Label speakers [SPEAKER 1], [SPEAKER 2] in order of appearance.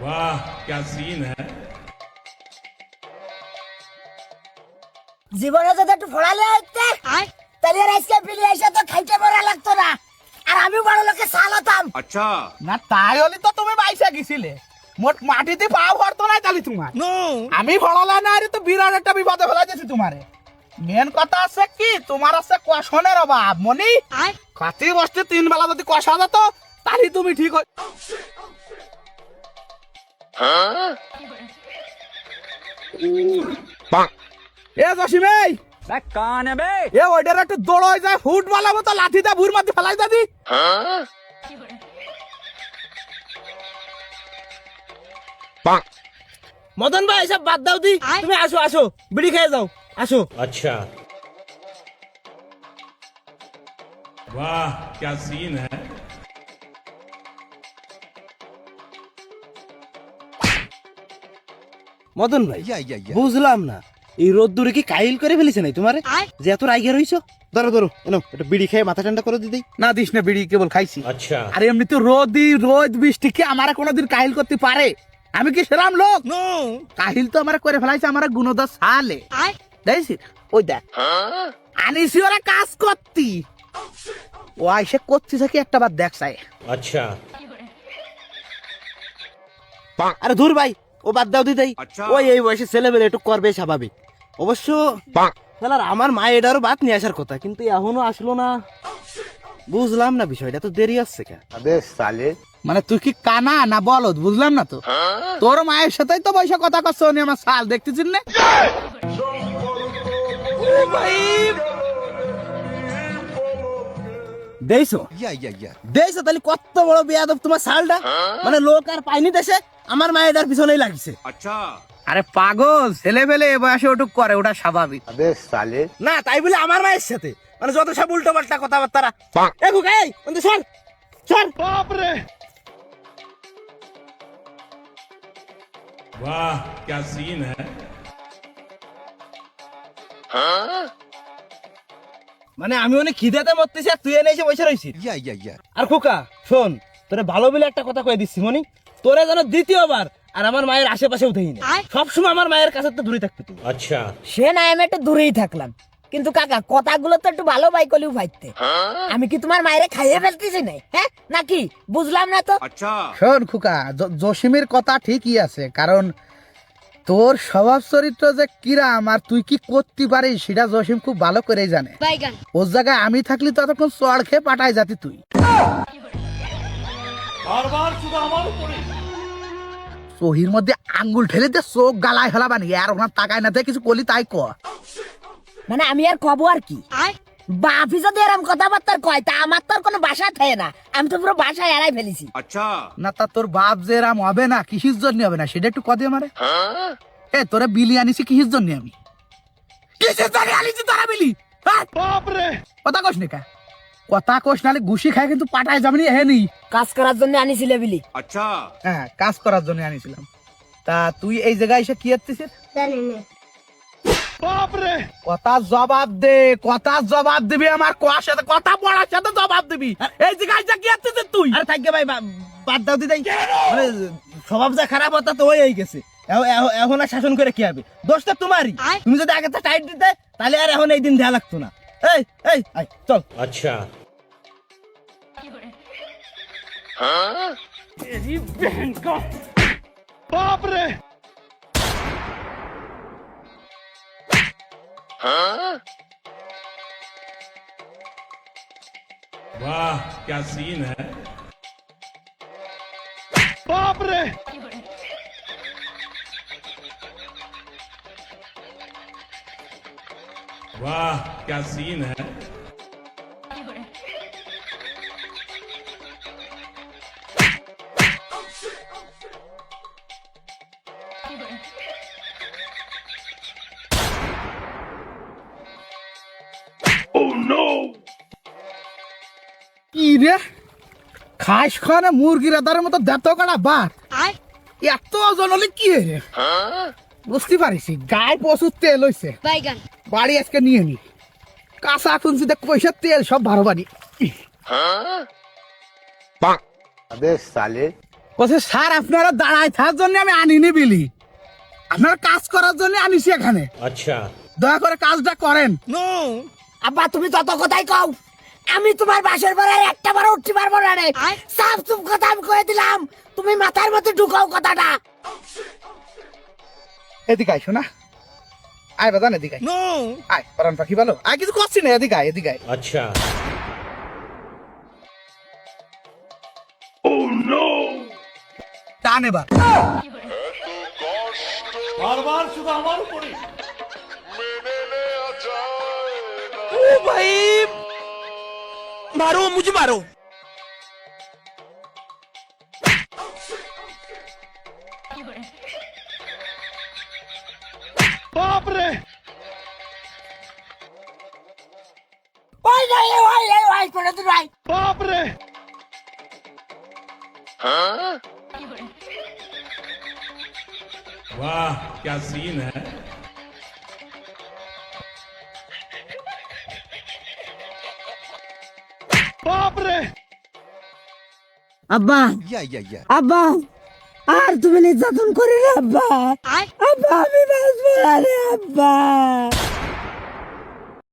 [SPEAKER 1] वाह क्या सीन है।
[SPEAKER 2] জীবনে যদি একটু ফোড়ালে হইতে তাহলে আর আজকে ফিরে এসে তো খাইতে মরা লাগতো না, আর আমি বড় লোকে সালাতাম।
[SPEAKER 1] अच्छा
[SPEAKER 3] না তাই হলি তো তুমি বাইসা গেছিলে, মোট মাটিতে পা ভরতো নাই তালি তোমার। আমি ভরালা না আরে তো বিরাট একটা বিপদে ফেলা দিয়েছি তোমারে। মেন কথা আছে কি, তোমার আছে কষণের অভাব মনি। কাতি বসতে 3 বেলা যদি কষা যেত তাহলে তুমি ঠিক হয়। এ জসিম এই
[SPEAKER 4] কান বে
[SPEAKER 3] এ ওইটার একটু দৌড়াই যায়, ফুট বালাবো তো লাঠিটা ভুর মাটি ফেলাই দাদি। মদন ভাই এসব বাদ দাও দি, তুমি আসো আসো বিড়ি খেয়ে যাও আসো।
[SPEAKER 1] अच्छा वाह क्या सीन है।
[SPEAKER 5] মদন ভাই বুঝলাম না, এই রোদ্দুরে কি কাইল করে ফেলেছে নাই তোমারে যে এত রাইগে রইছো? ধরো ধরো এনো একটা বিড়ি খেয়ে মাথা ঠান্ডা করে দিই।
[SPEAKER 3] না দিস না বিড়ি, কেবল খাইছি।
[SPEAKER 1] अच्छा
[SPEAKER 3] আর এমনি তো রোদ বৃষ্টি কি আমার কোনোদিন কাহিল করতে পারে? আমি কি সেরাম লোক? কাহিল তো আমার করে ফেলাইছে আমার গুণদা সালে। দেখছি ওই দেখ আনিসি ওরা কাজ করতি, ও আইসে করতে থাকি একটা বার দেখ চাই।
[SPEAKER 1] अच्छा
[SPEAKER 5] আরে ধুর ভাই ও বাদ দাও দিদাই,
[SPEAKER 1] আচ্ছা।
[SPEAKER 5] ওই এই বয়সে ছেলেমেলে একটু করবে স্বাভাবিক। অবশ্য শালার আমার মা এটারও বাদ নিয়ে আসার কথা, কিন্তু এখনো আসলো না। বুঝলাম না বিষয়টা, তো দেরি আসছে কেন?
[SPEAKER 3] মানে তুই কি কানা না বলদ বুঝলাম না তো। তোর মায়ের সাথেই তো বৈশা কথা করছো, উনি আমার সাল দেখতেছিস না?
[SPEAKER 5] দেইছো দেইছো তাহলে কত বড় বেয়াদব তোমার শালটা। মানে লোক আর পাইনি দেশে, আমার মা এটার পিছনেই লাগছে।
[SPEAKER 1] अच्छा
[SPEAKER 3] আরে পাগল, ছেলে পেলে এ বয়সে ওটুক করে, ওটা স্বাভাবিক।
[SPEAKER 5] না তাই বলে আমার মায়ের সাথে মানে যত সব উল্টো পাল্টা কথাবার্তা। এ খুকা এই বন্ধু সর সর।
[SPEAKER 1] वाह क्या सीन है।
[SPEAKER 5] মানে আমি অনেক খিদেতে মরতেছি আর তুই এনে এসে বসে রইছিস। আর খোকা শোন, তোরে ভালো বলে একটা কথা কয়ে দিচ্ছি মনি, তোরে যেন দ্বিতীয়বার আর আমার মায়ের আশেপাশেও দেই না। সবসময় আমার মায়ের কাছে তো দূরে থাকবি তুই।
[SPEAKER 1] अच्छा
[SPEAKER 2] সে না আমি একটু দূরেই থাকলাম, কিন্তু কাকা কথাগুলো তো একটু ভালো বাই কলিও ভাইতে। আমি কি তোমার মায়েরে খাইয়ে ফেলতেছি না, হ্যাঁ নাকি? বুঝলাম না তো।
[SPEAKER 1] अच्छा
[SPEAKER 3] শোন খুকা, জসিমের কথা ঠিকই আছে, কারণ তোর স্বভাব চরিত্র যে কিরাম আর তুই কি করতে পারিস সেটা জসিম খুব ভালো করেই জানে। ওর জায়গায় আমি থাকলে ততক্ষণ চড় খেয়ে পাঠাই যাতি তুই। চোহির মধ্যে আঙ্গুল ঠেলে দিয়ে চোখ গালায় ফেলাবানি, আর ওনার তাকায় না দিয়ে কিছু করলি তাই ক।
[SPEAKER 2] মানে আমি আর কব আর কি, বাপি যদি এরম কথাবার্তা কয় তা আমার তো আর কোনো বাসা থাকে না, আমি তো পুরো বাসায় এড়াই ফেলেছি।
[SPEAKER 1] अच्छा
[SPEAKER 3] না তা তোর বাপ যে এরাম হবে না, কিসির জন্য হবে না সেটা একটু কদে আমারে। এ তোরে বিলি আনিছি কিসির জন্য? আমি কিসের জন্য আনিছি তোরা বিলি? কথা কস নি কা, কথা কস নালে ঘুষি খায় কিন্তু পাঠায় যাবনি। হে নি
[SPEAKER 2] কাজ করার জন্য আনিছিলে বিলি?
[SPEAKER 1] अच्छा
[SPEAKER 3] হ্যাঁ কাজ করার জন্য আনিছিলাম। তা তুই এই জায়গায় এসে কি করতেছিস? কথা জবাব দে, কথা জবাব দিবি, আমার কোয়ার সাথে কথা বলার সাথে জবাব দিবি। এই জায়গায় এসে কি করতেছিস তুই?
[SPEAKER 5] আরে থাকবে ভাই বাদ দাও দিদাই, মানে স্বভাব যা খারাপ হতা তো হয়ে গেছে। এখন আর শাসন করে কি হবে? দোষটা তোমারই। তুমি যদি আগে টাইট দিতে তাহলে আর এখন এই দিন দেয়া লাগতো না। এই এই আয়, চল।
[SPEAKER 1] अच्छा वाह क्या सीन है। वाह क्या सीन है।
[SPEAKER 3] কি রে খাস খানে মুরগির আদারের মতো দেত কাটা বাট এত ওজন হলে কি রে? বুঝতে পারিস গায়ে প্রচুর তেল হইছে, বাড়ি আজকে নিয়ে নি। কাঁচা খুঁজছি দেখ পয়সার তেল সব ভালো বাড়ি। বলছে স্যার আপনারা দাঁড়ায় থাকার জন্য আমি আনিনি বিলি, আপনারা কাজ করার জন্য আনিছি এখানে।
[SPEAKER 1] अच्छा
[SPEAKER 3] দয়া করে কাজটা করেন।
[SPEAKER 2] আব্বা তুমি তত কথাই কও, আমি তোমার বাসর বাড়ার একটা বার উঠতে পারবো না রে। সাফ চুপ কথা আমি কয়ে দিলাম, তুমি মাথার মধ্যে ঢুকাও কথাটা।
[SPEAKER 3] এদিকে আয় শোনা, আয় বাদান এদিকে আয়। আয় পরান পাখি ভালো, আয় কিছু করছি না, এদিকে আয়, এদিকে আয়।
[SPEAKER 1] अच्छा
[SPEAKER 3] টান এবার।
[SPEAKER 5] मारो मुझे मारो।
[SPEAKER 2] ওই নাই ওই করে দিন ভাই।
[SPEAKER 1] वाह क्या सीन है।
[SPEAKER 2] আব্বা আব্বা আর তুমি নির্যাতন করে না আব্বা, আব্বা আমি বাঁচবো না রে আব্বা।